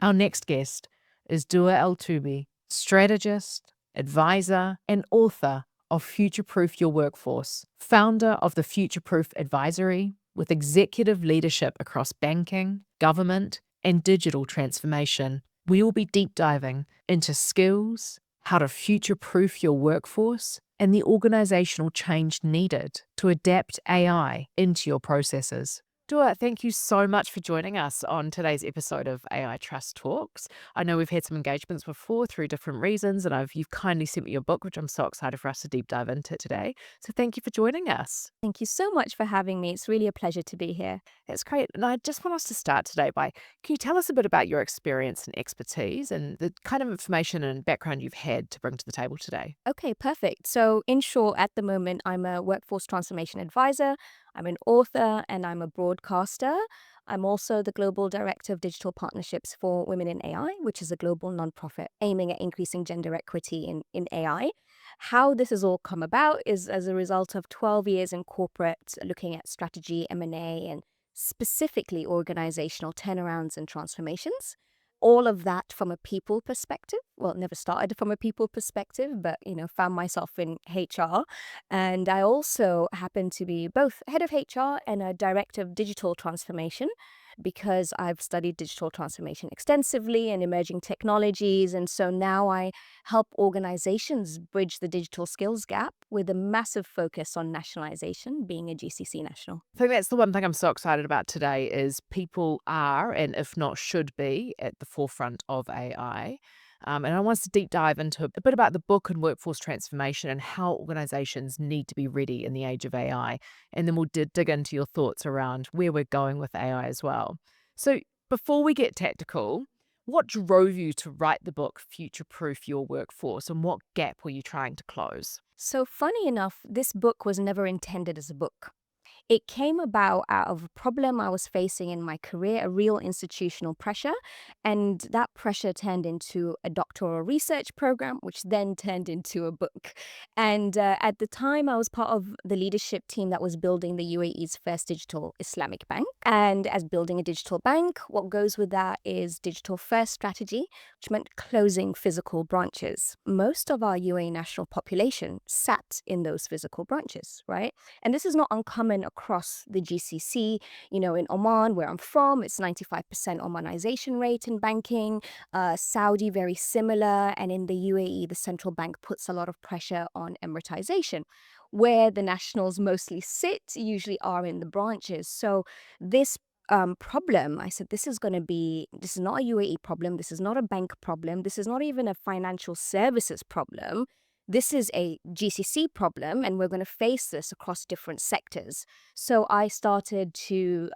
Our next guest is Dua Al Toobi, strategist, advisor, and author of Futureproof Your Workforce, founder of the Futureproof Advisory, with executive leadership across banking, government, and digital transformation. We will be deep diving into skills, how to future-proof your workforce, and the organizational change needed to adapt AI into your processes. Dua, thank you so much for joining us on today's episode of AI Trust Talks. I know we've had some engagements before through different reasons, and you've kindly sent me your book, which I'm so excited for us to deep dive into today. So thank you for joining us. Thank you so much for having me. It's really a pleasure to be here. That's great. And I just want us to start today by, can you tell us a bit about your experience and expertise and the kind of information and background you've had to bring to the table today? Okay, perfect. So, in short, at the moment, I'm a workforce transformation advisor, I'm an author, and I'm a broadcaster. I'm also the global director of digital partnerships for Women in AI, which is a global nonprofit aiming at increasing gender equity in AI. How this has all come about is as a result of 12 years in corporate looking at strategy, M&A, and specifically organizational turnarounds and transformations. All of that from a people perspective. Well, it never started from a people perspective, but found myself in HR. And I also happen to be both head of HR and a director of digital transformation because I've studied digital transformation extensively and emerging technologies. And so now I help organizations bridge the digital skills gap with a massive focus on nationalization, being a GCC national. I think that's the one thing I'm so excited about today is people are, and if not should be, at the forefront of AI. And I want us to deep dive into a bit about the book and workforce transformation and how organizations need to be ready in the age of AI. And then we'll dig into your thoughts around where we're going with AI as well. So before we get tactical, what drove you to write the book Future Proof Your Workforce, and what gap were you trying to close? So, funny enough, this book was never intended as a book. It came about out of a problem I was facing in my career, a real institutional pressure. And that pressure turned into a doctoral research program, which then turned into a book. And at the time, I was part of the leadership team that was building the UAE's first digital Islamic bank. And as building a digital bank, what goes with that is digital first strategy, which meant closing physical branches. Most of our UAE national population sat in those physical branches, right? And this is not uncommon across the GCC. In Oman, where I'm from, it's 95% Omanization rate in banking. Saudi, very similar. And in the UAE, the central bank puts a lot of pressure on Emiratization. Where the nationals mostly sit, usually are in the branches. So this problem, I said, this is not a UAE problem. This is not a bank problem. This is not even a financial services problem. This is a GCC problem, and we're going to face this across different sectors. So I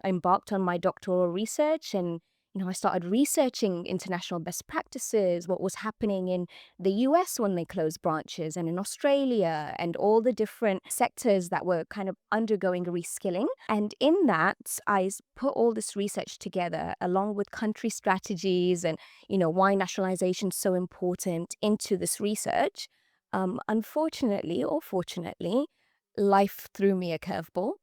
embarked on my doctoral research, and I started researching international best practices, what was happening in the US when they closed branches, and in Australia, and all the different sectors that were kind of undergoing reskilling. And in that, put all this research together along with country strategies and why nationalization is so important into this research. Unfortunately or fortunately, life threw me a curveball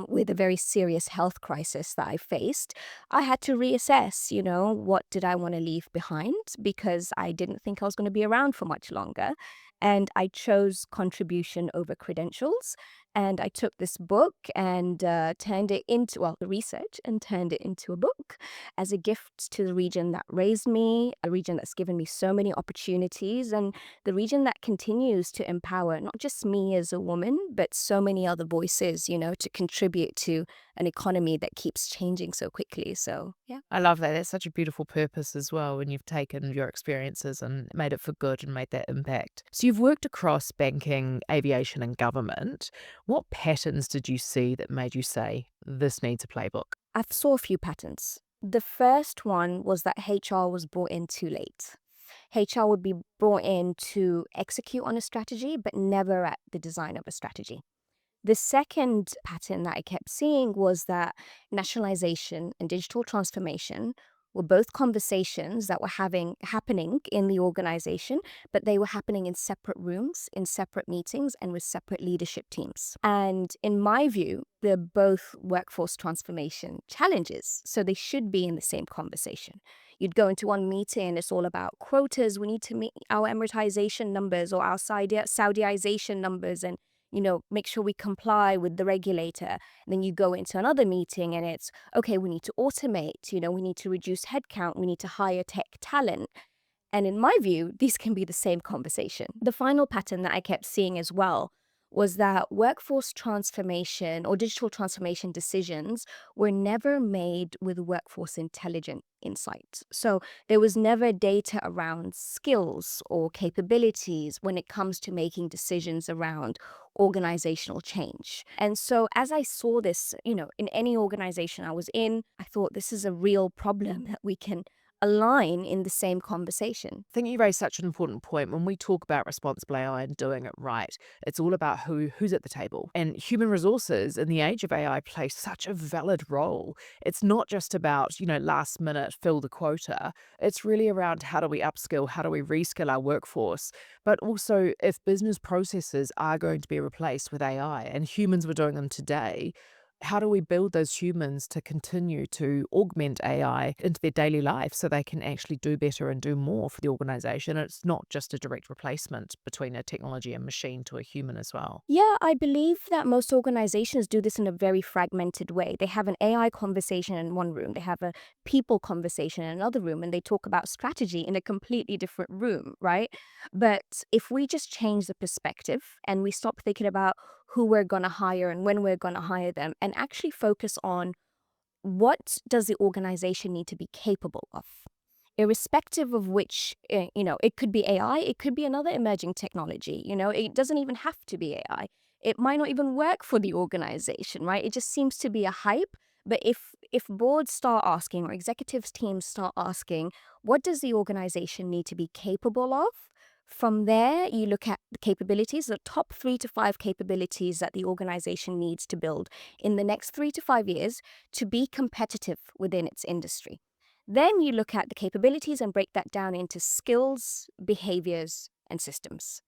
with a very serious health crisis that I faced. I had to reassess, what did I want to leave behind because I didn't think I was going to be around for much longer. And I chose contribution over credentials. And I took this book and turned it into, the research and turned it into a book as a gift to the region that raised me, a region that's given me so many opportunities, and the region that continues to empower not just me as a woman, but so many other voices, to contribute to an economy that keeps changing so quickly. So, yeah. I love that. That's such a beautiful purpose as well when you've taken your experiences and made it for good and made that impact. So you've worked across banking, aviation, and government. What patterns did you see that made you say, this needs a playbook? I saw a few patterns. The first one was that HR was brought in too late. HR would be brought in to execute on a strategy, but never at the design of a strategy. The second pattern that I kept seeing was that nationalization and digital transformation were both conversations that were happening in the organization, but they were happening in separate rooms, in separate meetings, and with separate leadership teams. And in my view, they're both workforce transformation challenges, so they should be in the same conversation. You'd go into one meeting and it's all about quotas. We need to meet our Emiratization numbers or our Saudiization numbers, and make sure we comply with the regulator. And then you go into another meeting and it's, okay, we need to automate, we need to reduce headcount, we need to hire tech talent. And in my view, these can be the same conversation. The final pattern that I kept seeing as well was that workforce transformation or digital transformation decisions were never made with workforce intelligent insight. So there was never data around skills or capabilities when it comes to making decisions around organizational change. And so as I saw this, in any organization I was in, I thought this is a real problem that we can align in the same conversation. I think you raised such an important point. When we talk about responsible AI and doing it right, it's all about who's at the table. And human resources in the age of AI play such a valid role. It's not just about, last minute fill the quota. It's really around how do we upskill, how do we reskill our workforce, but also if business processes are going to be replaced with AI and humans were doing them today, how do we build those humans to continue to augment AI into their daily life so they can actually do better and do more for the organization? It's not just a direct replacement between a technology and machine to a human as well. Yeah, I believe that most organizations do this in a very fragmented way. They have an AI conversation in one room, they have a people conversation in another room, and they talk about strategy in a completely different room, right? But if we just change the perspective and we stop thinking about who we're going to hire and when we're going to hire them and actually focus on what does the organization need to be capable of? Irrespective of which, it could be AI, it could be another emerging technology, it doesn't even have to be AI. It might not even work for the organization, right? It just seems to be a hype. But if boards start asking or executives teams start asking, what does the organization need to be capable of? From there, you look at the capabilities, the top 3 to 5 capabilities that the organization needs to build in the next 3 to 5 years to be competitive within its industry. Then you look at the capabilities and break that down into skills, behaviors, and systems.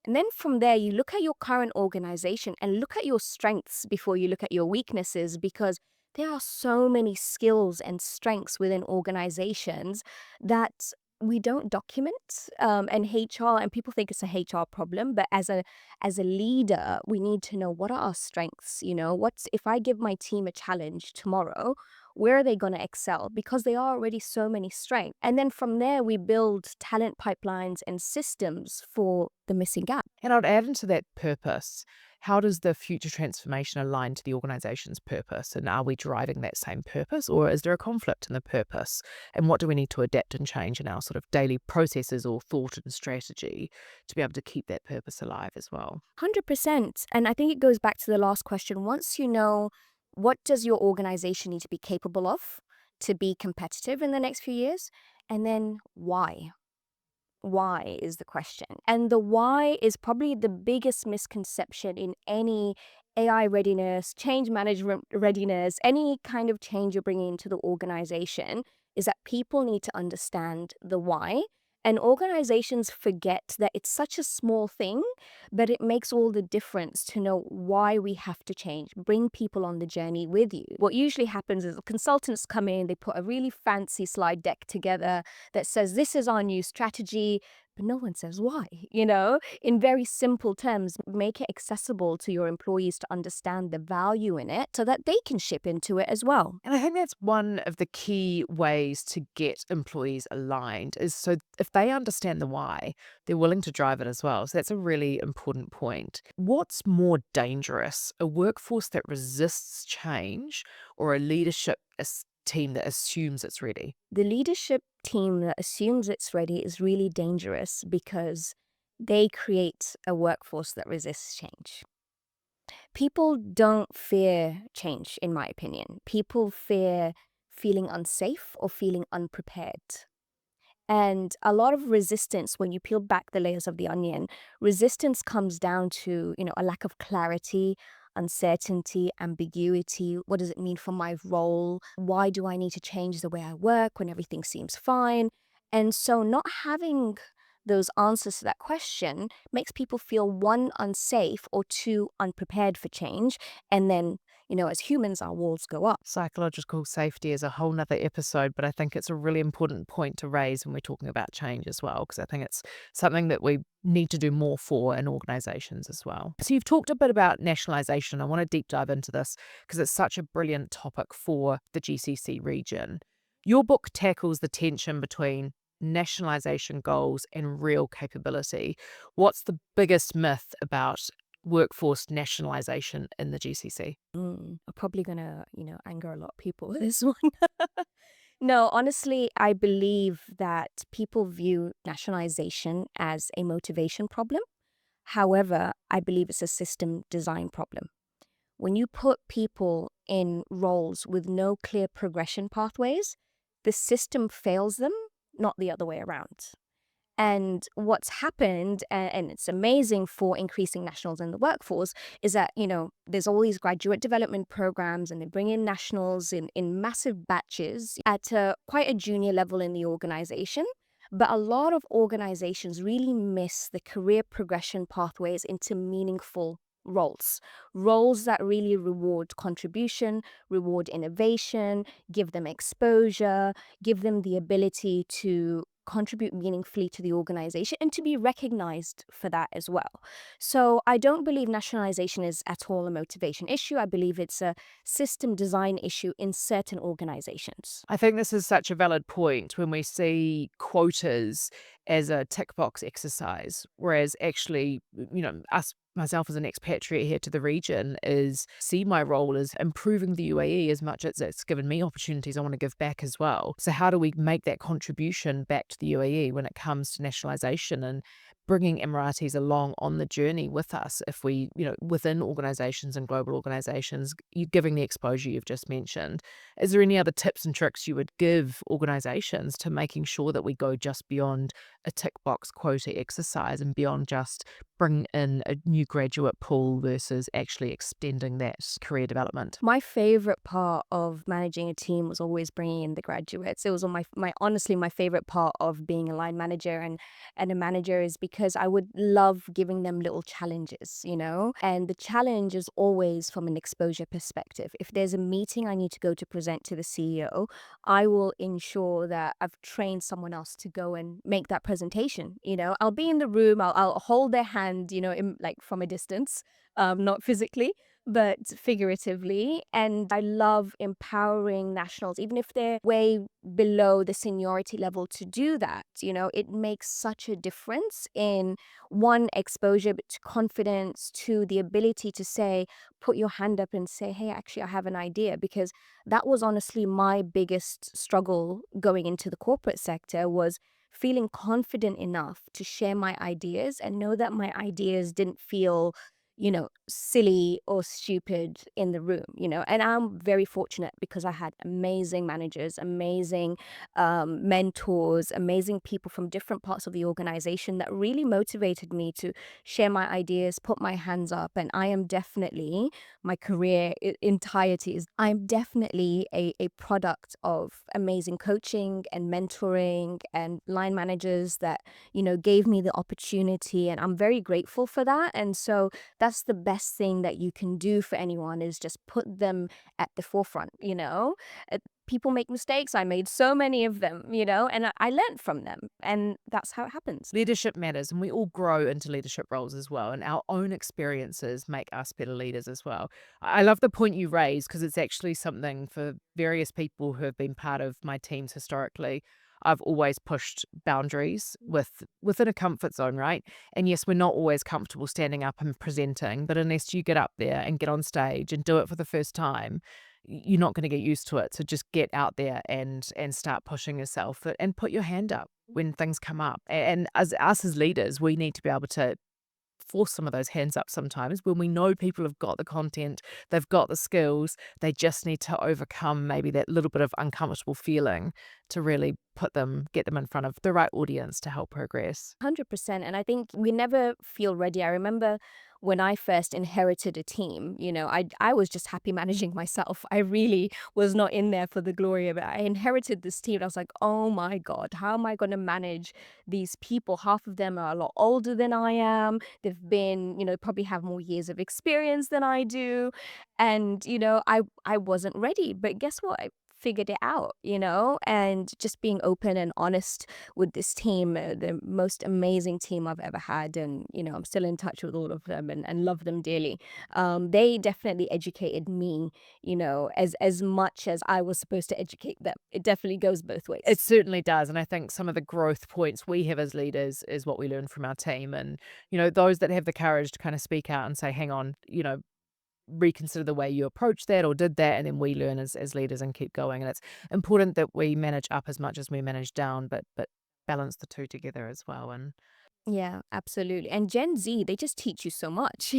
And then from there, you look at your current organization and look at your strengths before you look at your weaknesses, because there are so many skills and strengths within organizations that we don't document, and HR, and people think it's a HR problem, but as a leader, we need to know what are our strengths. What's if I give my team a challenge tomorrow, where are they going to excel? Because there are already so many strengths. And then from there, we build talent pipelines and systems for the missing gap. And I'd add into that purpose. How does the future transformation align to the organization's purpose? And are we driving that same purpose, or is there a conflict in the purpose? And what do we need to adapt and change in our sort of daily processes or thought and strategy to be able to keep that purpose alive as well? 100%. And I think it goes back to the last question. Once you know what does your organization need to be capable of to be competitive in the next few years, and then why? Why is the question. And the why is probably the biggest misconception in any AI readiness, change management readiness, any kind of change you're bringing into the organization, is that people need to understand the why. And organizations forget that it's such a small thing, but it makes all the difference to know why we have to change. Bring people on the journey with you. What usually happens is consultants come in, they put a really fancy slide deck together that says, this is our new strategy, but no one says why, in very simple terms. Make it accessible to your employees to understand the value in it so that they can ship into it as well. And I think that's one of the key ways to get employees aligned is so if they understand the why, they're willing to drive it as well. So that's a really important point. What's more dangerous, a workforce that resists change or a leadership team that assumes it's ready? The leadership team that assumes it's ready is really dangerous because they create a workforce that resists change. People don't fear change, in my opinion. People fear feeling unsafe or feeling unprepared. And a lot of resistance, when you peel back the layers of the onion, resistance comes down to, a lack of clarity, uncertainty, ambiguity. What does it mean for my role? Why do I need to change the way I work when everything seems fine? And so, not having those answers to that question makes people feel one, unsafe, or two, unprepared for change. And then, as humans, our walls go up. Psychological safety is a whole nother episode, but I think it's a really important point to raise when we're talking about change as well, because I think it's something that we need to do more for in organizations as well. So you've talked a bit about nationalisation. I want to deep dive into this because it's such a brilliant topic for the GCC region. Your book tackles the tension between nationalisation goals and real capability. What's the biggest myth about workforce nationalisation in the GCC? I'm probably gonna, anger a lot of people with this one. No, honestly, I believe that people view nationalization as a motivation problem. However, I believe it's a system design problem. When you put people in roles with no clear progression pathways, the system fails them, not the other way around. And what's happened, and it's amazing for increasing nationals in the workforce, is that, there's all these graduate development programs and they bring in nationals in massive batches at quite a junior level in the organization. But a lot of organizations really miss the career progression pathways into meaningful roles that really reward contribution, reward innovation, give them exposure, give them the ability to contribute meaningfully to the organization and to be recognized for that as well. So I don't believe nationalization is at all a motivation issue. I believe it's a system design issue in certain organizations. I think this is such a valid point when we see quotas as a tick box exercise, whereas actually, myself as an expatriate here to the region, is see my role as improving the UAE as much as it's given me opportunities I want to give back as well. So how do we make that contribution back to the UAE when it comes to nationalisation and bringing Emiratis along on the journey with us if we, within organisations and global organisations, you giving the exposure you've just mentioned. Is there any other tips and tricks you would give organisations to making sure that we go just beyond a tick box quota exercise and beyond just bring in a new graduate pool versus actually extending that career development? My favorite part of managing a team was always bringing in the graduates. It was on my honestly my favorite part of being a line manager and a manager is because I would love giving them little challenges. And the challenge is always from an exposure perspective. If there's a meeting I need to go to present to the CEO, I will ensure that I've trained someone else to go and make that presentation. I'll be in the room, I'll hold their hand, like from a distance, not physically, but figuratively. And I love empowering nationals, even if they're way below the seniority level, to do that. It makes such a difference in one, exposure, but to confidence, to the ability to say, put your hand up and say, hey, actually, I have an idea. Because that was honestly my biggest struggle going into the corporate sector, was feeling confident enough to share my ideas and know that my ideas didn't feel silly or stupid in the room. And I'm very fortunate because I had amazing managers, amazing mentors, amazing people from different parts of the organization that really motivated me to share my ideas, put my hands up. And I am definitely, my career entirety is, I'm definitely a product of amazing coaching and mentoring and line managers that, gave me the opportunity. And I'm very grateful for that. And so that's the best thing that you can do for anyone, is just put them at the forefront. People make mistakes. I made so many of them, and I learned from them. And that's how it happens. Leadership matters, and we all grow into leadership roles as well. And our own experiences make us better leaders as well. I love the point you raised because it's actually something for various people who have been part of my teams historically. I've always pushed boundaries within a comfort zone, right? And yes, we're not always comfortable standing up and presenting, but unless you get up there and get on stage and do it for the first time, you're not going to get used to it. So just get out there and start pushing yourself and put your hand up when things come up. And as us as leaders, we need to be able to force some of those hands up sometimes when we know people have got the content, they've got the skills, they just need to overcome maybe that little bit of uncomfortable feeling to really get them in front of the right audience to help progress. 100%. And I think we never feel ready. I remember when I first inherited a team, I was just happy managing myself. I really was not in there for the glory of it. I inherited this team. And I was like, oh my God, how am I going to manage these people? Half of them are a lot older than I am. They've been, probably have more years of experience than I do. And, I wasn't ready. But guess what? I figured it out, and just being open and honest with this team, the most amazing team I've ever had. And, I'm still in touch with all of them and love them dearly. They definitely educated me, as much as I was supposed to educate them. It definitely goes both It ways. certainly does, and I think some of the growth points we have as leaders is what we learn from our team, and, those that have the courage to kinda speak out and say, "Hang on," reconsider the way you approach that or did that, and then we learn as leaders and keep going, and it's important that we manage up as much as we manage down, but balance the 2 together as well, and Yeah, absolutely. And Gen Z, they just teach you so much.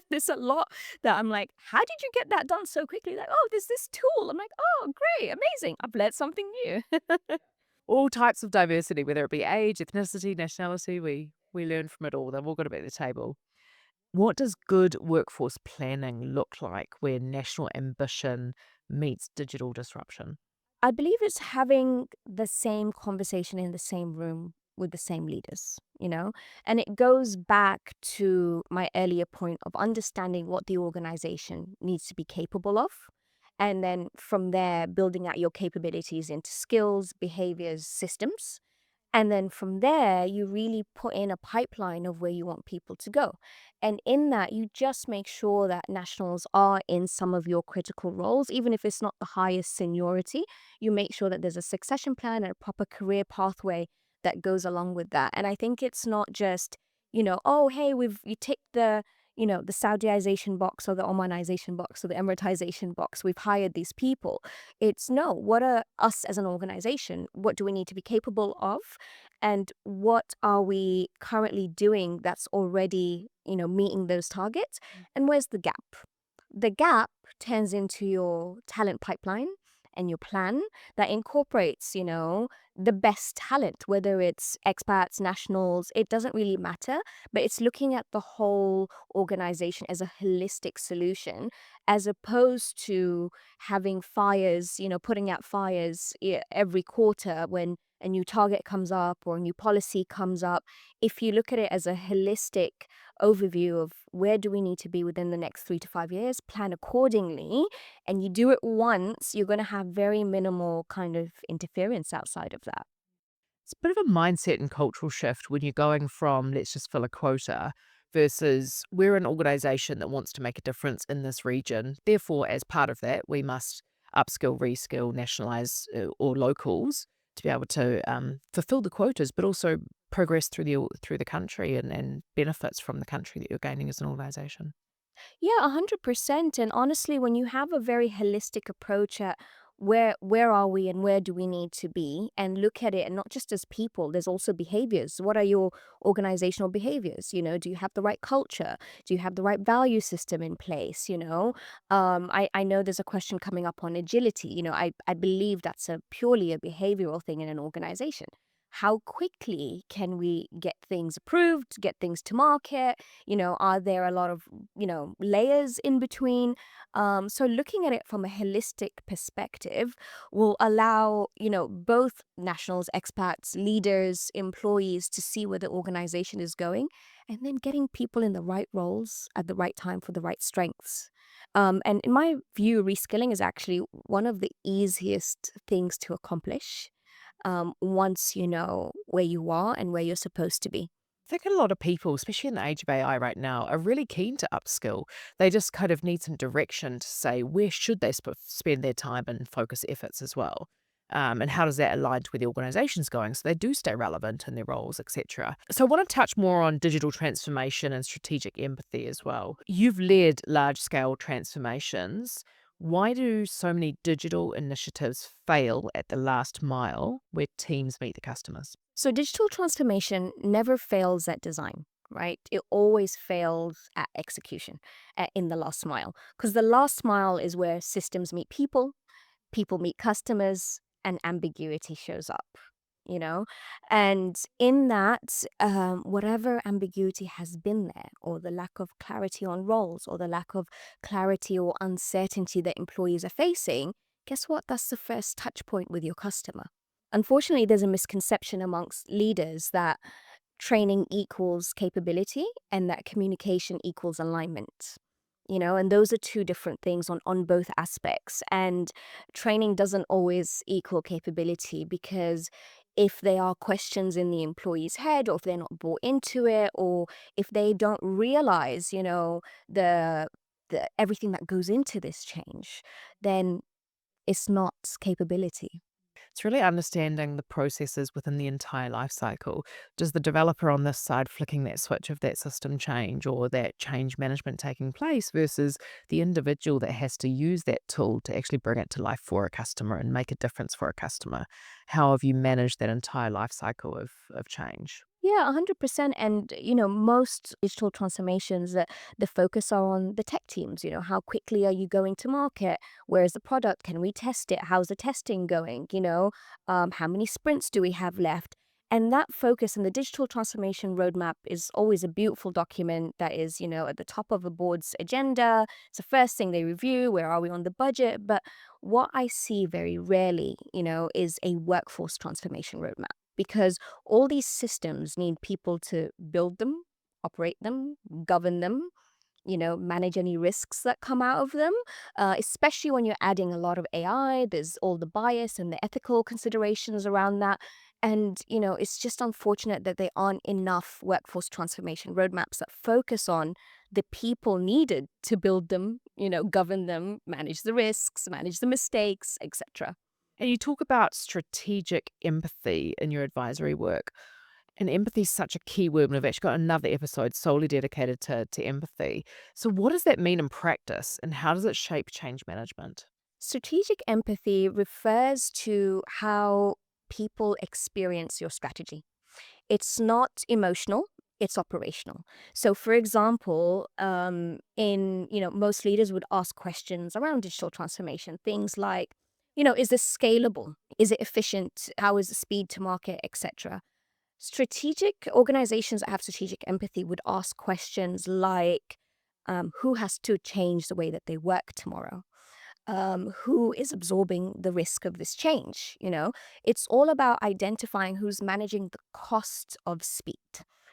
There's a lot that I'm like, how did you get that done so quickly? Like, oh, there's this tool. I'm like, oh, great, amazing. I've learned something new. all types of diversity, whether it be age, ethnicity, nationality, we learn from it all. They've all got to be at the table. What does good workforce planning look like where national ambition meets digital disruption? I believe it's having the same conversation in the same room with the same leaders, And it goes back to my earlier point of understanding what the organization needs to be capable of. And then from there, building out your capabilities into skills, behaviors, systems. And then from there, you really put in a pipeline of where you want people to go. And in that, you just make sure that nationals are in some of your critical roles, even if it's not the highest seniority. You make sure that there's a succession plan and a proper career pathway that goes along with that. And I think it's not just, oh, hey, you ticked the Saudiization box or the Omanization box or the Emiratization box. We've hired these people. It's no, what are us as an organization? What do we need to be capable of? And what are we currently doing that's already, meeting those targets? And where's the gap? The gap turns into your talent pipeline and your plan that incorporates, the best talent, whether it's expats, nationals, it doesn't really matter, but it's looking at the whole organization as a holistic solution, as opposed to having fires, putting out fires every quarter when a new target comes up or a new policy comes up. If you look at it as a holistic overview of where do we need to be within the next 3 to 5 years, plan accordingly, and you do it once, you're going to have very minimal kind of interference outside of that. It's a bit of a mindset and cultural shift when you're going from let's just fill a quota versus we're an organization that wants to make a difference in this region. Therefore, as part of that, we must upskill, reskill, nationalize or locals to be able to fulfill the quotas, but also progress through the country and benefits from the country that you're gaining as an organization. Yeah, 100%. And honestly, when you have a very holistic approach at where are we and where do we need to be, and look at it and not just as people, there's also behaviors. What are your organizational behaviors? Do you have the right culture? Do you have the right value system in place? I know there's a question coming up on agility. I believe that's a purely a behavioral thing in an organization. How quickly can we get things approved, get things to market? Are there a lot of layers in between? So looking at it from a holistic perspective will allow, both nationals, expats, leaders, employees to see where the organization is going, and then getting people in the right roles at the right time for the right strengths. And in my view, reskilling is actually one of the easiest things to accomplish, once you know where you are and where you're supposed to be. I think a lot of people, especially in the age of AI right now, are really keen to upskill. They just kind of need some direction to say where should they spend their time and focus efforts as well. And how does that align to where the organization's going so they do stay relevant in their roles, etc. So I want to touch more on digital transformation and strategic empathy as well. You've led large scale transformations. Why do so many digital initiatives fail at the last mile where teams meet the customers? So digital transformation never fails at design, right? It always fails at execution, in the last mile. Because the last mile is where systems meet people, people meet customers, and ambiguity shows up. you know? And in that, whatever ambiguity has been there, or the lack of clarity on roles, or the lack of clarity or uncertainty that employees are facing, guess what? That's the first touch point with your customer. Unfortunately, there's a misconception amongst leaders that training equals capability and that communication equals alignment. And those are two different things on both aspects. And training doesn't always equal capability, because if there are questions in the employee's head, or if they're not bought into it, or if they don't realize, the everything that goes into this change, then it's not capability. It's really understanding the processes within the entire life cycle. Does the developer on this side flicking that switch of that system change or that change management taking place versus the individual that has to use that tool to actually bring it to life for a customer and make a difference for a customer? How have you managed that entire life cycle of change? Yeah, 100%. And, most digital transformations, the focus are on the tech teams. How quickly are you going to market? Where is the product? Can we test it? How's the testing going? How many sprints do we have left? And that focus and the digital transformation roadmap is always a beautiful document that is, at the top of a board's agenda. It's the first thing they review. Where are we on the budget? But what I see very rarely, is a workforce transformation roadmap, because all these systems need people to build them, operate them, govern them, manage any risks that come out of them, especially when you're adding a lot of AI. There's all the bias and the ethical considerations around that. And, it's just unfortunate that there aren't enough workforce transformation roadmaps that focus on the people needed to build them, govern them, manage the risks, manage the mistakes, etc. And you talk about strategic empathy in your advisory work. And empathy is such a key word, and we've actually got another episode solely dedicated to empathy. So, what does that mean in practice, and how does it shape change management? Strategic empathy refers to how people experience your strategy. It's not emotional, it's operational. So, for example, most leaders would ask questions around digital transformation, things like, is this scalable? Is it efficient? How is the speed to market, etc. Strategic organizations that have strategic empathy would ask questions like, who has to change the way that they work tomorrow? Who is absorbing the risk of this change? It's all about identifying who's managing the cost of speed,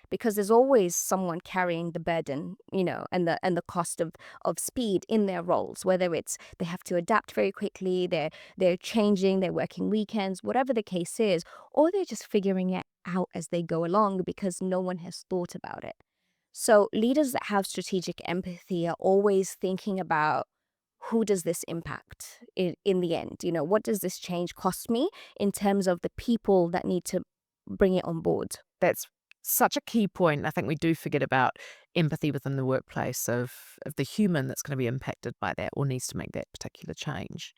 because there's always someone carrying the burden, and the cost of speed in their roles, whether it's they have to adapt very quickly, they're changing, they're working weekends, whatever the case is, or they're just figuring it out as they go along because no one has thought about it. So leaders that have strategic empathy are always thinking about, who does this impact in the end? What does this change cost me in terms of the people that need to bring it on board? That's such a key point. I think we do forget about empathy within the workplace of the human that's going to be impacted by that or needs to make that particular change.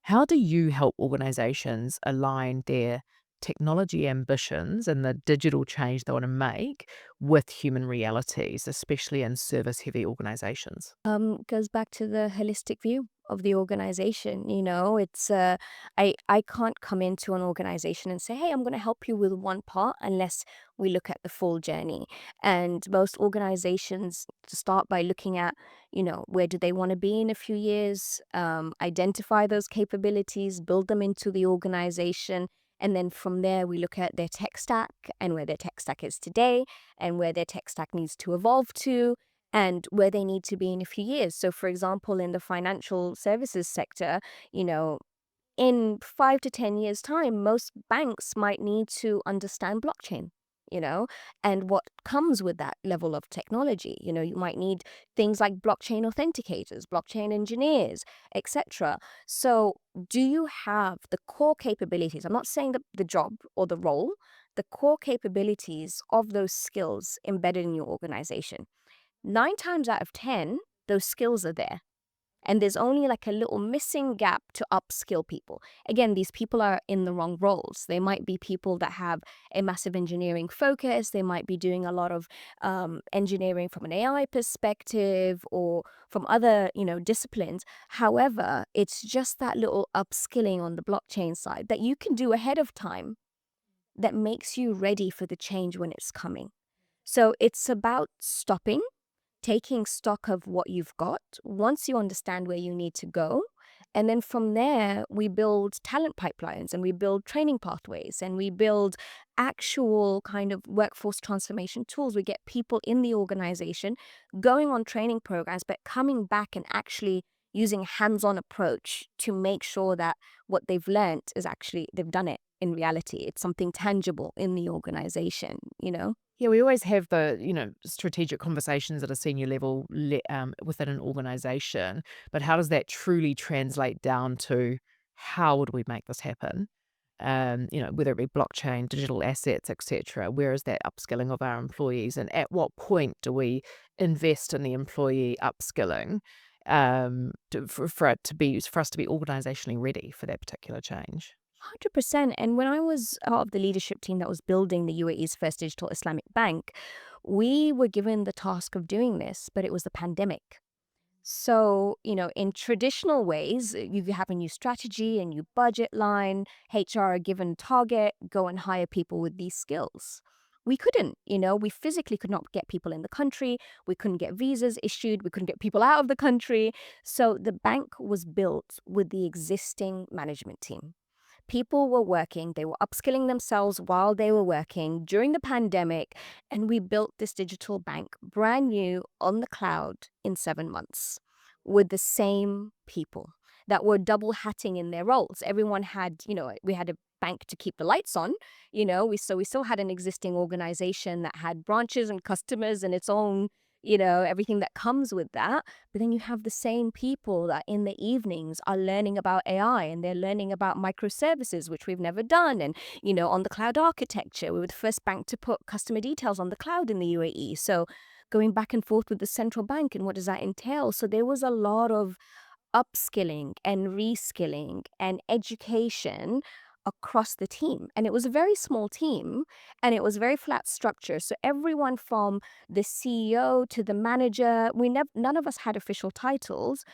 How do you help organizations align their technology ambitions and the digital change they want to make with human realities, especially in service heavy organizations? Goes back to the holistic view of the organization. I can't come into an organization and say, hey, I'm going to help you with one part, unless we look at the full journey. And most organizations to start by looking at, where do they want to be in a few years, identify those capabilities, build them into the organization. And then from there, we look at their tech stack and where their tech stack is today and where their tech stack needs to evolve to and where they need to be in a few years. So, for example, in the financial services sector, you know, in 5 to 10 years' time, most banks might need to understand blockchain, and what comes with that level of technology. You might need things like blockchain authenticators, blockchain engineers, etc. So, do you have the core capabilities? I'm not saying the job or the role, the core capabilities of those skills embedded in your organization. 9 times out of 10, those skills are there. And there's only like a little missing gap to upskill people. Again, these people are in the wrong roles. They might be people that have a massive engineering focus. They might be doing a lot of engineering from an AI perspective or from other, disciplines. However, it's just that little upskilling on the blockchain side that you can do ahead of time that makes you ready for the change when it's coming. So it's about stopping, taking stock of what you've got once you understand where you need to go. And then from there, we build talent pipelines and we build training pathways and we build actual kind of workforce transformation tools. We get people in the organization going on training programs, but coming back and actually using a hands-on approach to make sure that what they've learned is actually they've done it in reality. It's something tangible in the organization, you know? Yeah, we always have the, strategic conversations at a senior level within an organization, but how does that truly translate down to how would we make this happen? Whether it be blockchain, digital assets, etc. Where is that upskilling of our employees, and at what point do we invest in the employee upskilling for us to be organizationally ready for that particular change? 100%. And when I was part of the leadership team that was building the UAE's first digital Islamic bank, we were given the task of doing this, but it was the pandemic. So, in traditional ways, you have a new strategy, a new budget line, HR are given target, go and hire people with these skills. We couldn't, we physically could not get people in the country. We couldn't get visas issued. We couldn't get people out of the country. So the bank was built with the existing management team. People were working, they were upskilling themselves while they were working during the pandemic, and we built this digital bank brand new on the cloud in 7 months with the same people that were double hatting in their roles. Everyone had, we had a bank to keep the lights on, we still had an existing organization that had branches and customers and its own, everything that comes with that. But then you have the same people that in the evenings are learning about AI and they're learning about microservices, which we've never done. And, on the cloud architecture, we were the first bank to put customer details on the cloud in the UAE. So going back and forth with the central bank and what does that entail? So there was a lot of upskilling and reskilling and education across the team. And it was a very small team and it was very flat structure. So everyone from the CEO to the manager, none of us had official titles.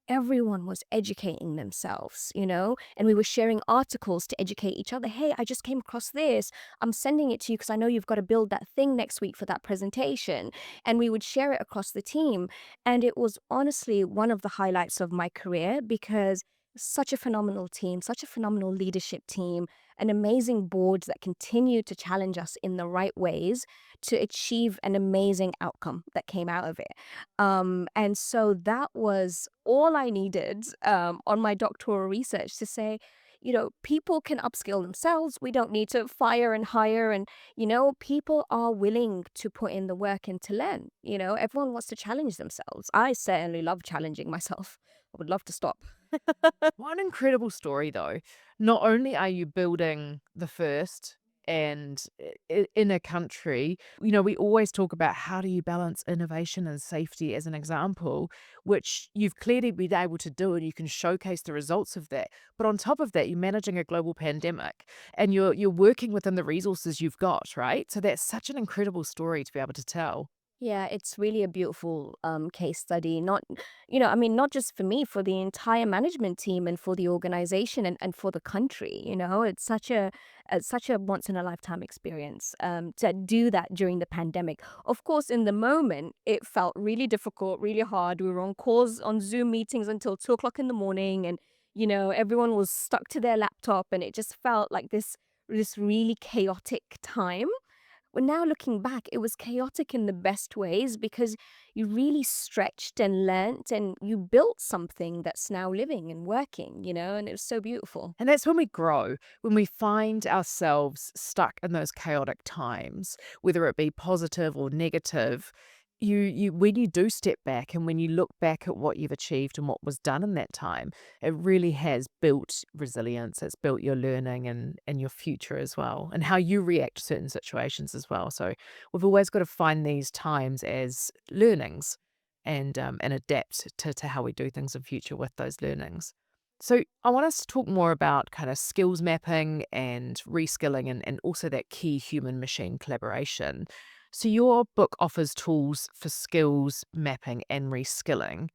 Everyone was educating themselves, and we were sharing articles to educate each other. Hey, I just came across this. I'm sending it to you because I know you've got to build that thing next week for that presentation. And we would share it across the team. And it was honestly one of the highlights of my career because such a phenomenal team, such a phenomenal leadership team, an amazing board that continued to challenge us in the right ways to achieve an amazing outcome that came out of it. And so that was all I needed on my doctoral research to say, people can upskill themselves. We don't need to fire and hire. And, people are willing to put in the work and to learn. Everyone wants to challenge themselves. I certainly love challenging myself. I would love to stop. What an incredible story, though. Not only are you building the first and in a country, we always talk about how do you balance innovation and safety as an example, which you've clearly been able to do and you can showcase the results of that. But on top of that, you're managing a global pandemic and you're working within the resources you've got, right? So that's such an incredible story to be able to tell. Yeah, it's really a beautiful case study. Not, not just for me, for the entire management team and for the organization and for the country. It's such a once in a lifetime experience to do that during the pandemic. Of course, in the moment, it felt really difficult, really hard. We were on calls on Zoom meetings until 2 o'clock in the morning, and everyone was stuck to their laptop, and it just felt like this really chaotic time. Well, now looking back, it was chaotic in the best ways because you really stretched and learnt and you built something that's now living and working, and it was so beautiful. And that's when we grow, when we find ourselves stuck in those chaotic times, whether it be positive or negative. You when you do step back and when you look back at what you've achieved and what was done in that time, it really has built resilience. It's built your learning and your future as well, and how you react to certain situations as well. So we've always got to find these times as learnings and adapt to how we do things in future with those learnings. So I want us to talk more about kind of skills mapping and reskilling and also that key human machine collaboration. So your book offers tools for skills mapping and reskilling.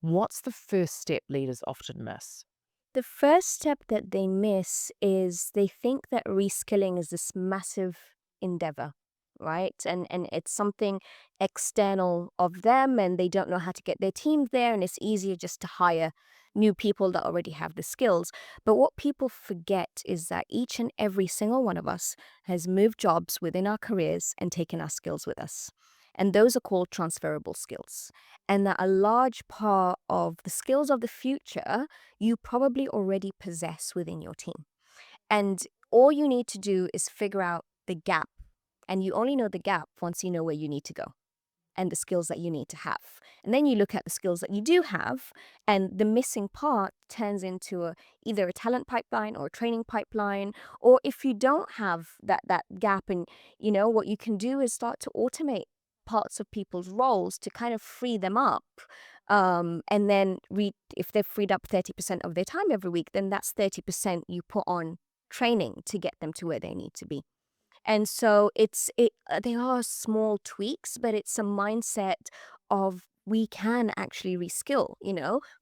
What's the first step leaders often miss? The first step that they miss is they think that reskilling is this massive endeavor, right? And it's something external of them, and they don't know how to get their teams there, and it's easier just to hire new people that already have the skills. But what people forget is that each and every single one of us has moved jobs within our careers and taken our skills with us. And those are called transferable skills. And that a large part of the skills of the future you probably already possess within your team. And all you need to do is figure out the gap. And you only know the gap once you know where you need to go and the skills that you need to have. And then you look at the skills that you do have, and the missing part turns into either a talent pipeline or a training pipeline. Or if you don't have that gap, and what you can do is start to automate parts of people's roles to kind of free them up. And then if they've freed up 30% of their time every week, then that's 30% you put on training to get them to where they need to be. And so they are small tweaks, but it's a mindset of we can actually reskill,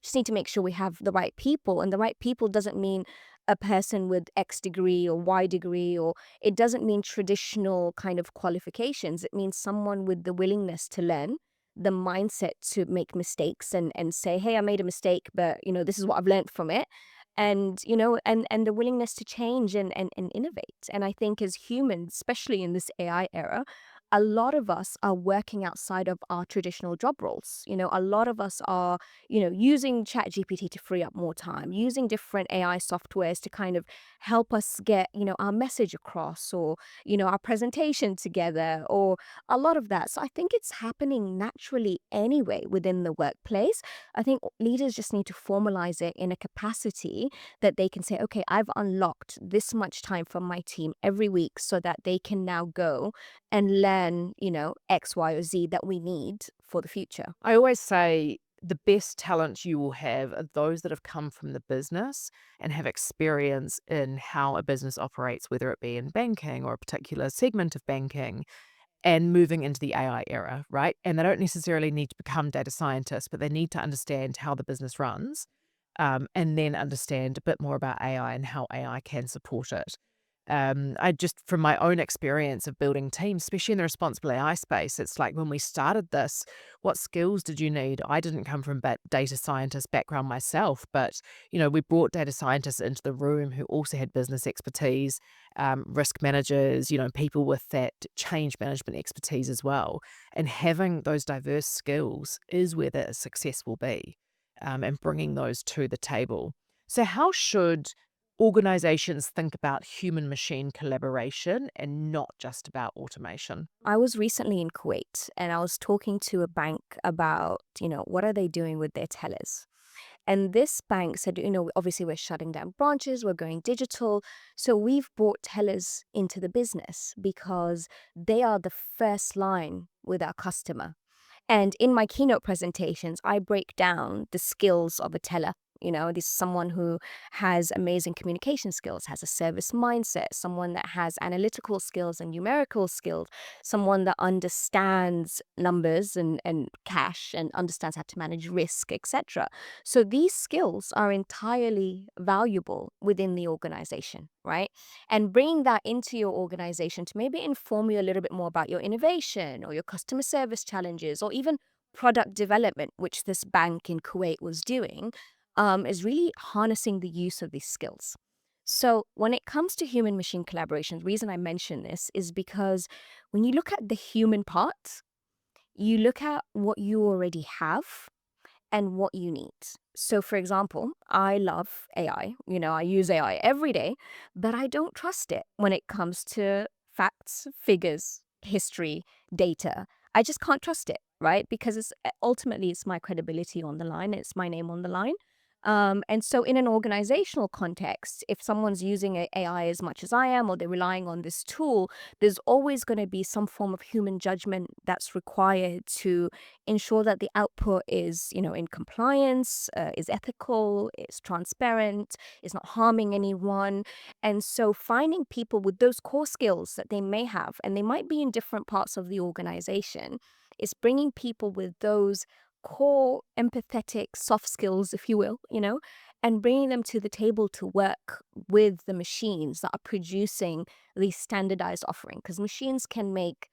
Just need to make sure we have the right people. And the right people doesn't mean a person with X degree or Y degree, or it doesn't mean traditional kind of qualifications. It means someone with the willingness to learn, the mindset to make mistakes and say, hey, I made a mistake, but this is what I've learned from it. And the willingness to change and innovate. And I think as humans, especially in this AI era, a lot of us are working outside of our traditional job roles. A lot of us are, using ChatGPT to free up more time, using different AI softwares to kind of help us get, our message across, or, our presentation together, or a lot of that. So I think it's happening naturally anyway within the workplace. I think leaders just need to formalize it in a capacity that they can say, okay, I've unlocked this much time from my team every week so that they can now go and learn, X, Y, or Z that we need for the future. I always say the best talent you will have are those that have come from the business and have experience in how a business operates, whether it be in banking or a particular segment of banking, and moving into the AI era, right? And they don't necessarily need to become data scientists, but they need to understand how the business runs, and then understand a bit more about AI and how AI can support it. I just, from my own experience of building teams, especially in the responsible AI space, it's like when we started this, what skills did you need? I didn't come from data scientist background myself, but we brought data scientists into the room who also had business expertise, risk managers, people with that change management expertise as well. And having those diverse skills is where the success will be, and bringing those to the table. So, how should organizations think about human machine collaboration and not just about automation? I was recently in Kuwait and I was talking to a bank about, what are they doing with their tellers? And this bank said, obviously we're shutting down branches, we're going digital. So we've brought tellers into the business because they are the first line with our customer. And in my keynote presentations, I break down the skills of a teller. This is someone who has amazing communication skills, has a service mindset, someone that has analytical skills and numerical skills, someone that understands numbers and cash and understands how to manage risk, etc. So these skills are entirely valuable within the organization, right? And bringing that into your organization to maybe inform you a little bit more about your innovation or your customer service challenges or even product development, which this bank in Kuwait was doing, is really harnessing the use of these skills. So when it comes to human machine collaboration, the reason I mention this is because when you look at the human part, you look at what you already have and what you need. So, for example, I love AI. I use AI every day, but I don't trust it when it comes to facts, figures, history, data. I just can't trust it, right? Because ultimately it's my credibility on the line, it's my name on the line. And so, in an organizational context, if someone's using AI as much as I am, or they're relying on this tool, there's always going to be some form of human judgment that's required to ensure that the output is, in compliance, is ethical, is transparent, is not harming anyone. And so, finding people with those core skills that they may have, and they might be in different parts of the organization, is bringing people with those core empathetic soft skills, if you will, and bringing them to the table to work with the machines that are producing these standardized offering, because machines can make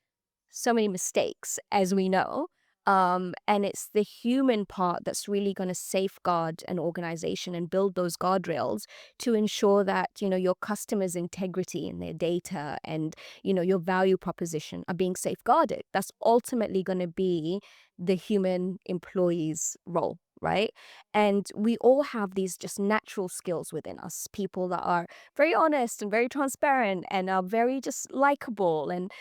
so many mistakes, as we know. And it's the human part that's really going to safeguard an organization and build those guardrails to ensure that, your customers' integrity in their data and, your value proposition are being safeguarded. That's ultimately going to be the human employee's role, right? And we all have these just natural skills within us, people that are very honest and very transparent and are very just likable and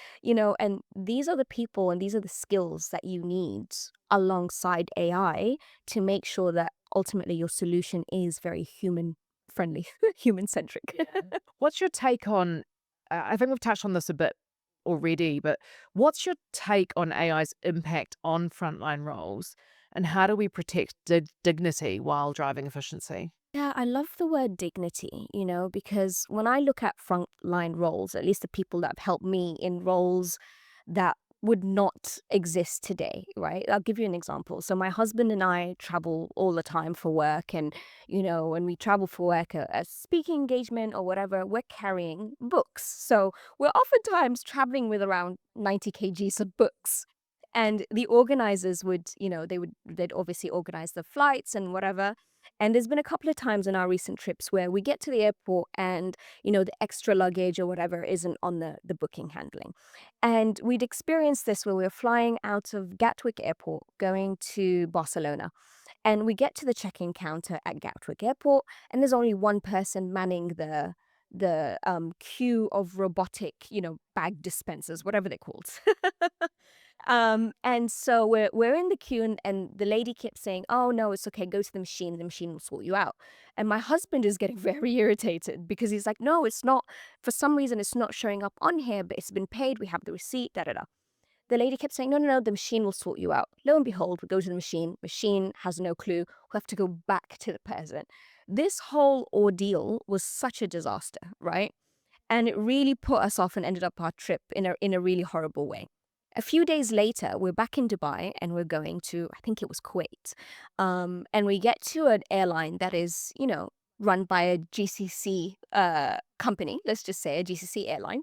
these are the people and these are the skills that you need alongside AI to make sure that ultimately your solution is very human friendly, human centric. What's your take on, I think we've touched on this a bit already, but what's your take on AI's impact on frontline roles and how do we protect dignity while driving efficiency? Yeah, I love the word dignity, because when I look at frontline roles, at least the people that have helped me in roles that would not exist today, right? I'll give you an example. So my husband and I travel all the time for work, and when we travel for work, a speaking engagement or whatever, we're carrying books. So we're oftentimes traveling with around 90 kgs of books. And the organizers would, they'd obviously organize the flights and whatever. And there's been a couple of times in our recent trips where we get to the airport and, the extra luggage or whatever isn't on the booking handling. And we'd experienced this where we were flying out of Gatwick Airport going to Barcelona. And we get to the check-in counter at Gatwick Airport, and there's only one person manning the queue of robotic, bag dispensers, whatever they're called. And so we're in the queue, and the lady kept saying, "Oh no, it's okay. Go to the machine will sort you out." And my husband is getting very irritated because he's like, "No, it's not. For some reason, it's not showing up on here, but it's been paid. We have the receipt. Da da da." The lady kept saying, "No, no, no, the machine will sort you out." Lo and behold, we go to the machine. Machine has no clue. We have to go back to the person. This whole ordeal was such a disaster, right? And it really put us off and ended up our trip in a really horrible way. A few days later, we're back in Dubai and we're going to, I think it was Kuwait. And we get to an airline that is, run by a GCC company, let's just say a GCC airline.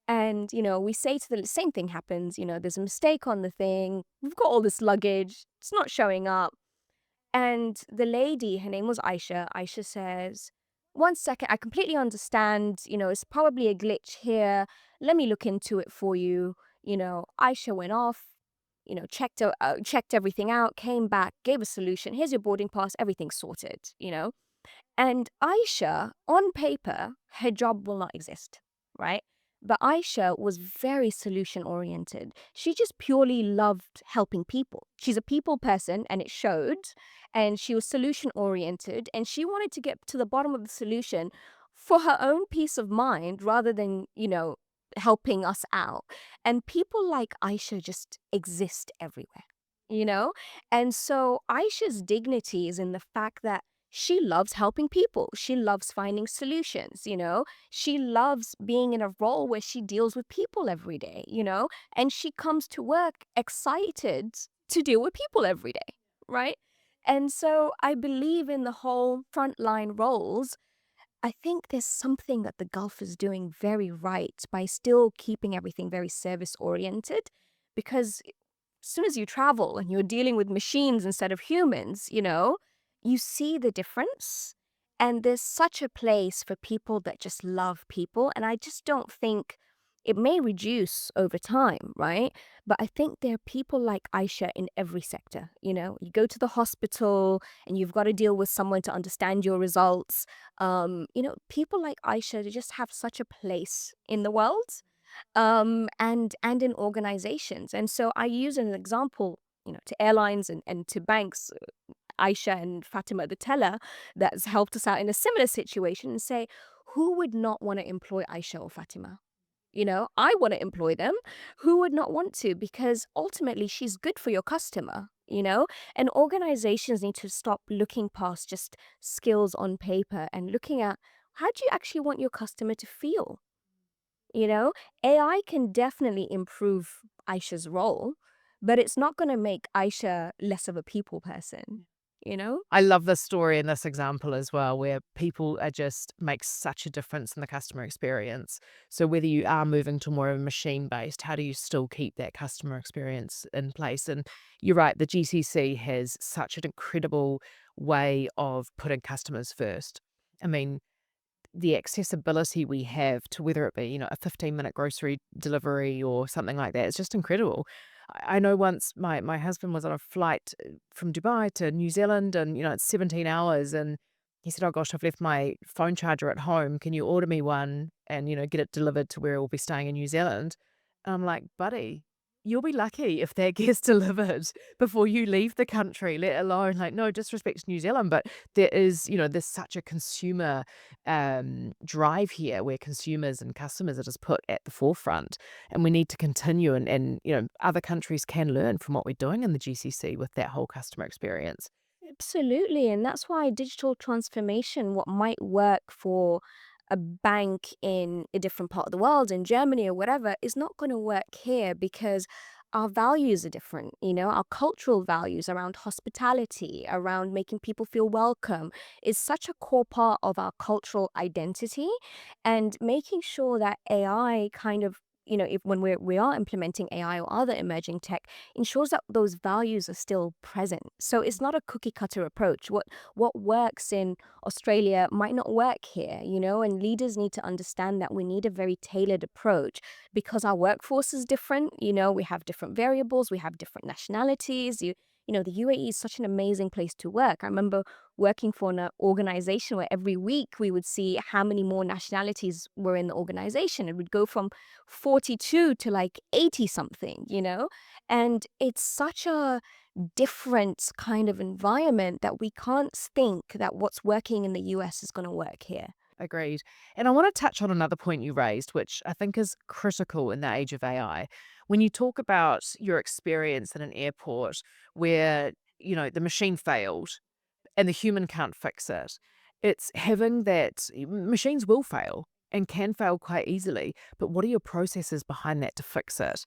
And, we say to the same thing happens, there's a mistake on the thing. We've got all this luggage. It's not showing up. And the lady, her name was Aisha. Aisha says, "One second, I completely understand. It's probably a glitch here. Let me look into it for you." Aisha went off, checked everything out, came back, gave a solution. Here's your boarding pass, everything's sorted. And Aisha, on paper, her job will not exist, right? But Aisha was very solution oriented. She just purely loved helping people. She's a people person and it showed. And she was solution oriented and she wanted to get to the bottom of the solution for her own peace of mind rather than, helping us out. And people like Aisha just exist everywhere, you know? And so Aisha's dignity is in the fact that she loves helping people. She loves finding solutions. She loves being in a role where she deals with people every day. And she comes to work excited to deal with people every day, right? And so I believe in the whole frontline roles. I think there's something that the Gulf is doing very right by still keeping everything very service oriented because as soon as you travel and you're dealing with machines instead of humans, you see the difference. And there's such a place for people that just love people. And I just don't think it may reduce over time, right? But I think there are people like Aisha in every sector. You go to the hospital and you've got to deal with someone to understand your results. People like Aisha they just have such a place in the world and in organizations. And so I use an example, to airlines and to banks, Aisha and Fatima, the teller, that's helped us out in a similar situation and say, who would not want to employ Aisha or Fatima? I want to employ them. Who would not want to? Because ultimately she's good for your customer. And organizations need to stop looking past just skills on paper and looking at how do you actually want your customer to feel? You know, AI can definitely improve Aisha's role, but it's not going to make Aisha less of a people person. you know? I love this story and this example as well, where people are just make such a difference in the customer experience. So whether you are moving to more of a machine based, how do you still keep that customer experience in place? And you're right, the GCC has such an incredible way of putting customers first. I mean, the accessibility we have to whether it be, a 15-minute grocery delivery or something like that, it's just incredible. I know once my husband was on a flight from Dubai to New Zealand and, it's 17 hours and he said, "Oh gosh, I've left my phone charger at home. Can you order me one and, get it delivered to where we'll be staying in New Zealand?" And I'm like, "Buddy, you'll be lucky if that gets delivered before you leave the country, let alone like no disrespect to New Zealand, but there's such a consumer drive here where consumers and customers are just put at the forefront. And we need to continue and other countries can learn from what we're doing in the GCC with that whole customer experience. Absolutely. And that's why digital transformation, what might work for a bank in a different part of the world, in Germany or whatever, is not going to work here because our values are different. Our cultural values around hospitality, around making people feel welcome is such a core part of our cultural identity. And making sure that AI kind of if when we are implementing AI or other emerging tech, ensures that those values are still present. So it's not a cookie cutter approach. What works in Australia might not work here, and leaders need to understand that we need a very tailored approach because our workforce is different. We have different variables, we have different nationalities. The UAE is such an amazing place to work. I remember working for an organization where every week we would see how many more nationalities were in the organization. It would go from 42 to like 80 something, And it's such a different kind of environment that we can't think that what's working in the US is going to work here. Agreed. And I want to touch on another point you raised, which I think is critical in the age of AI. When you talk about your experience in an airport where, the machine failed and the human can't fix it. It's having that machines will fail and can fail quite easily, but what are your processes behind that to fix it?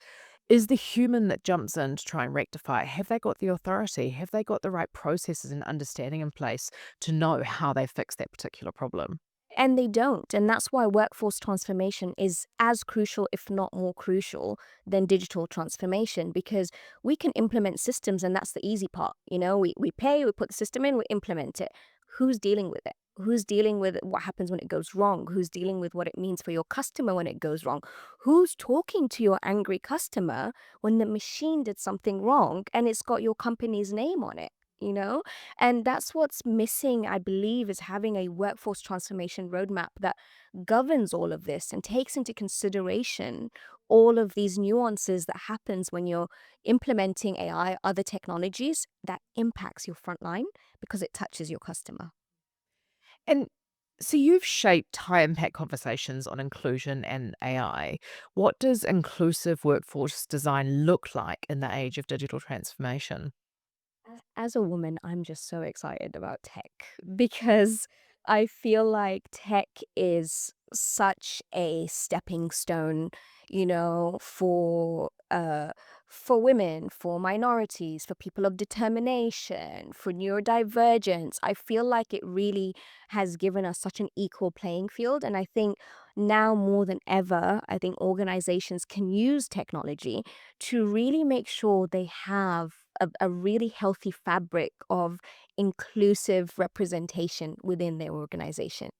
Is the human that jumps in to try and rectify, have they got the authority? Have they got the right processes and understanding in place to know how they fix that particular problem? And they don't. And that's why workforce transformation is as crucial, if not more crucial, than digital transformation because we can implement systems and that's the easy part. We pay, we put the system in, we implement it. Who's dealing with it? Who's dealing with what happens when it goes wrong? Who's dealing with what it means for your customer when it goes wrong? Who's talking to your angry customer when the machine did something wrong and it's got your company's name on it? You know? And that's what's missing, I believe, is having a workforce transformation roadmap that governs all of this and takes into consideration all of these nuances that happens when you're implementing AI, other technologies that impacts your frontline because it touches your customer. And so you've shaped high impact conversations on inclusion and AI. What does inclusive workforce design look like in the age of digital transformation? As a woman, I'm just so excited about tech because I feel like tech is such a stepping stone, for women, for minorities, for people of determination, for neurodivergence. I feel like it really has given us such an equal playing field. And I think now more than ever, I think organizations can use technology to really make sure they have a really healthy fabric of inclusive representation within their organization,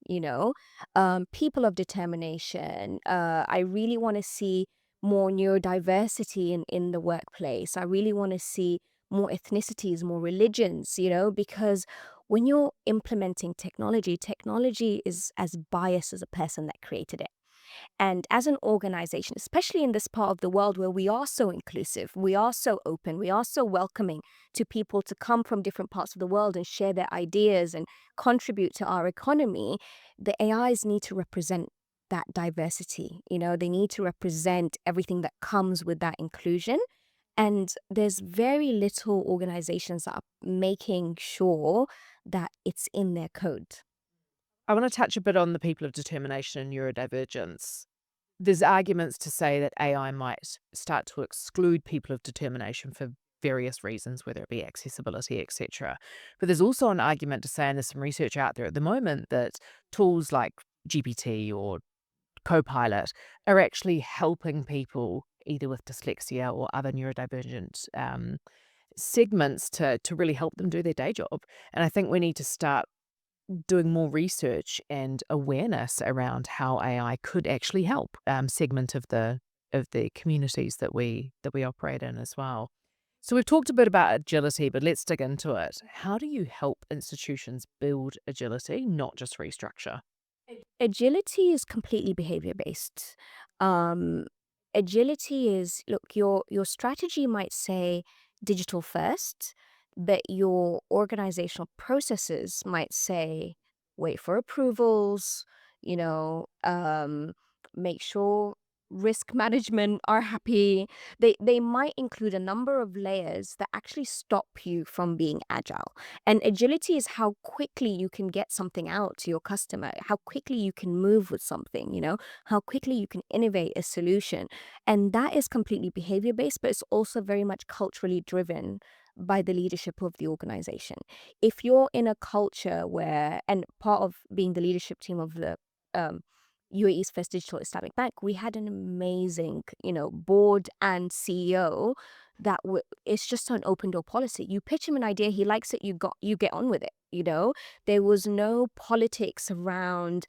people of determination. I really want to see more neurodiversity in the workplace. I really want to see more ethnicities, more religions, because when you're implementing technology, technology is as biased as a person that created it. And as an organization, especially in this part of the world where we are so inclusive, we are so open, we are so welcoming to people to come from different parts of the world and share their ideas and contribute to our economy, the AIs need to represent that diversity. They need to represent everything that comes with that inclusion. And there's very little organizations that are making sure that it's in their code. I want to touch a bit on the people of determination and neurodivergence. There's arguments to say that AI might start to exclude people of determination for various reasons, whether it be accessibility, etc. But there's also an argument to say, and there's some research out there at the moment, that tools like GPT or Copilot are actually helping people either with dyslexia or other neurodivergent segments to really help them do their day job. And I think we need to start doing more research and awareness around how AI could actually help segment of the communities that we operate in as well. So we've talked a bit about agility, but let's dig into it. How do you help institutions build agility, not just restructure? Agility is completely behavior based. Um, Agility is, look, your strategy might say digital first, but your organizational processes might say wait for approvals, you know, make sure risk management are happy. They might include a number of layers that actually stop you from being agile. And agility is how quickly you can get something out to your customer, how quickly you can move with something, how quickly you can innovate a solution. And that is completely behavior based, but it's also very much culturally driven by the leadership of the organization. If you're in a culture where, and part of being the leadership team of the um, UAE's first digital Islamic bank, we had an amazing, board and CEO it's just an open door policy. You pitch him an idea, he likes it, you get on with it. There was no politics around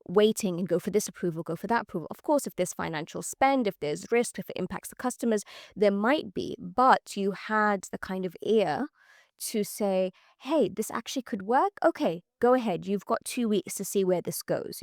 waiting and go for this approval, go for that approval. Of course, if there's financial spend, if there's risk, if it impacts the customers, there might be, but you had the kind of ear to say, hey, this actually could work. Okay, go ahead. You've got 2 weeks to see where this goes.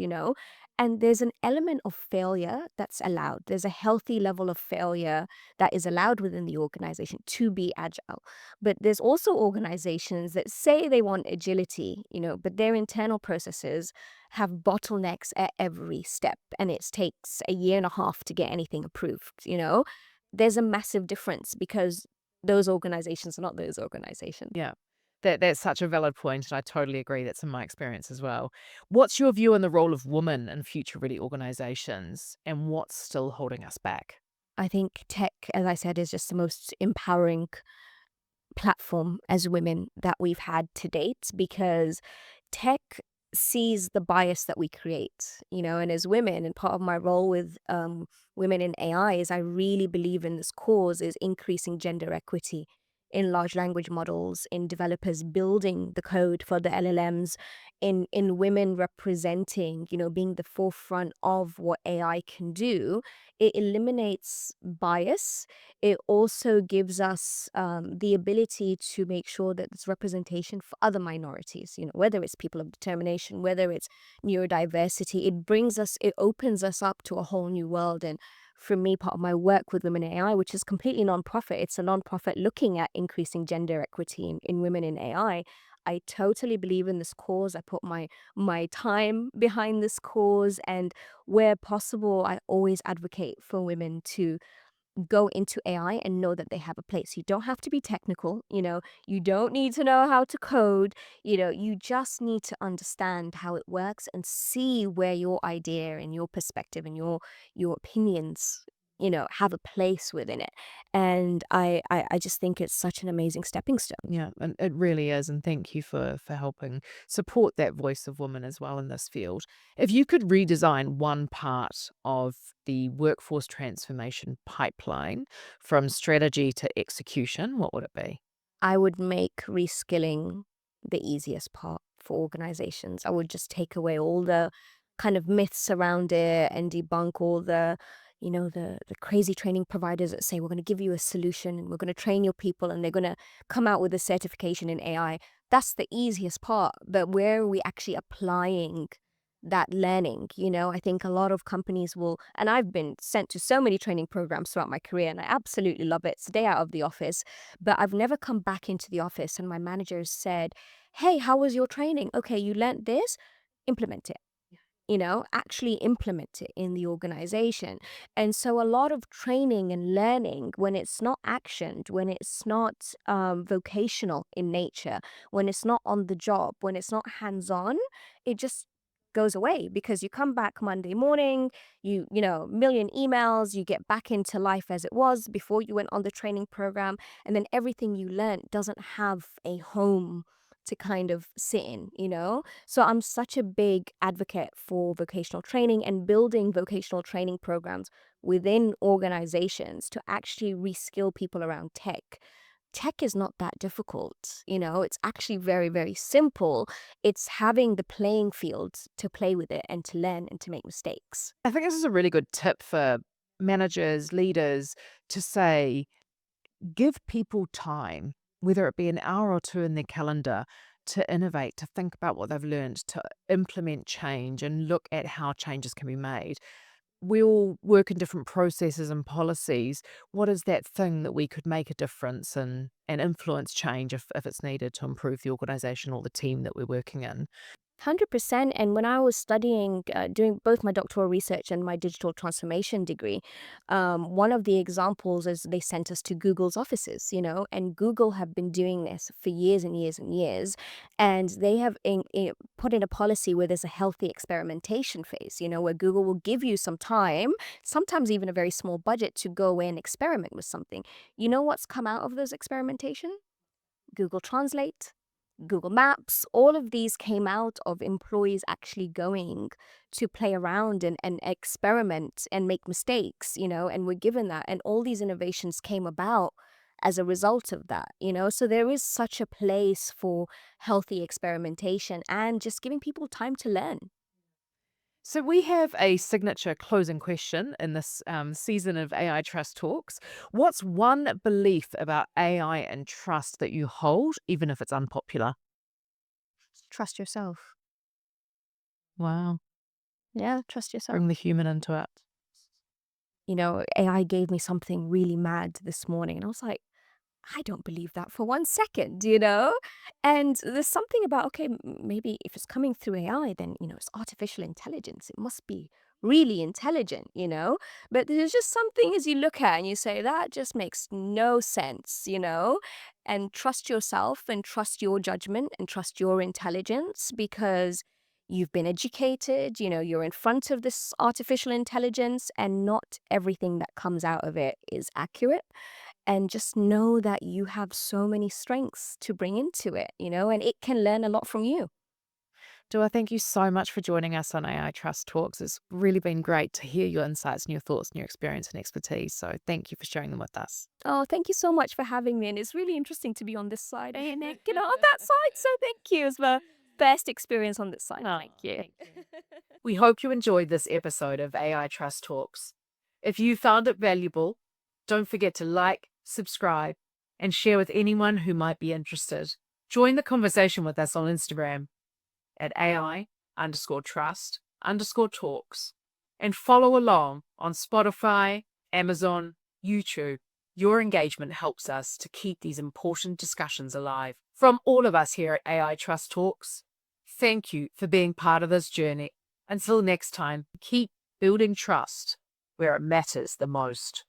And there's an element of failure that's allowed. There's a healthy level of failure that is allowed within the organization to be agile. But there's also organizations that say they want agility, but their internal processes have bottlenecks at every step, and it takes a year and a half to get anything approved. There's a massive difference because those organizations are not those organizations. Yeah. That's such a valid point, and I totally agree. That's in my experience as well. What's your view on the role of women in future-ready organizations, and what's still holding us back? I think tech, as I said, is just the most empowering platform as women that we've had to date, because tech sees the bias that we create, and as women, and part of my role with women in AI is I really believe in this cause is increasing gender equity in large language models, in developers building the code for the LLMs, in women representing, being the forefront of what AI can do. It eliminates bias. It also gives us the ability to make sure that there's representation for other minorities, whether it's people of determination, whether it's neurodiversity. It opens us up to a whole new world. And for me, part of my work with Women in AI, which is completely nonprofit, it's a nonprofit looking at increasing gender equity in women in AI. I totally believe in this cause. I put my time behind this cause, and where possible, I always advocate for women to go into AI and know that they have a place. You don't have to be technical, you don't need to know how to code, you just need to understand how it works and see where your idea and your perspective and your opinions, have a place within it. And I just think it's such an amazing stepping stone. Yeah, and it really is. And thank you for helping support that voice of women as well in this field. If you could redesign one part of the workforce transformation pipeline from strategy to execution, what would it be? I would make reskilling the easiest part for organizations. I would just take away all the kind of myths around it and debunk all the crazy training providers that say we're going to give you a solution and we're going to train your people and they're going to come out with a certification in AI. That's the easiest part. But where are we actually applying that learning? I think a lot of companies will, and I've been sent to so many training programs throughout my career and I absolutely love it. It's a day out of the office, but I've never come back into the office and my manager said, hey, how was your training? Okay, you learnt this, implement it, actually implement it in the organization. And so a lot of training and learning, when it's not actioned, when it's not vocational in nature, when it's not on the job, when it's not hands on, it just goes away because you come back Monday morning, million emails, you get back into life as it was before you went on the training program, and then everything you learned doesn't have a home to kind of sit in. So I'm such a big advocate for vocational training and building vocational training programs within organizations to actually reskill people around tech. Tech is not that difficult. It's actually very, very simple. It's having the playing field to play with it and to learn and to make mistakes. I think this is a really good tip for managers, leaders to say, give people time, whether it be an hour or two in their calendar, to innovate, to think about what they've learned, to implement change and look at how changes can be made. We all work in different processes and policies. What is that thing that we could make a difference and influence change if it's needed to improve the organization or the team that we're working in? 100%. And when I was studying, doing both my doctoral research and my digital transformation degree, one of the examples is they sent us to Google's offices, and Google have been doing this for years and years and years. And they have put in a policy where there's a healthy experimentation phase, where Google will give you some time, sometimes even a very small budget to go in and experiment with something. You know what's come out of those experimentation? Google Translate, Google Maps, all of these came out of employees actually going to play around and experiment and make mistakes, and we're given that. And all these innovations came about as a result of that. So there is such a place for healthy experimentation and just giving people time to learn. So we have a signature closing question in this season of AI Trust Talks. What's one belief about AI and trust that you hold, even if it's unpopular? Trust yourself. Wow. Yeah, trust yourself. Bring the human into it. AI gave me something really mad this morning, and I was like, I don't believe that for 1 second. And there's something about, okay, maybe if it's coming through AI, then, it's artificial intelligence. It must be really intelligent. But there's just something as you look at and you say, that just makes no sense. And trust yourself and trust your judgment and trust your intelligence because you've been educated, you're in front of this artificial intelligence, and not everything that comes out of it is accurate. And just know that you have so many strengths to bring into it, and it can learn a lot from you. Dua, thank you so much for joining us on AI Trust Talks. It's really been great to hear your insights and your thoughts and your experience and expertise. So thank you for sharing them with us. Oh, thank you so much for having me. And it's really interesting to be on this side and on that side. So thank you. It's the best experience on this side. Oh, Thank you. thank you. We hope you enjoyed this episode of AI Trust Talks. If you found it valuable, don't forget to like, subscribe, and share with anyone who might be interested. Join the conversation with us on Instagram at AI_trust_talks and follow along on Spotify, Amazon, YouTube. Your engagement helps us to keep these important discussions alive. From all of us here at AI Trust Talks, thank you for being part of this journey. Until next time, keep building trust where it matters the most.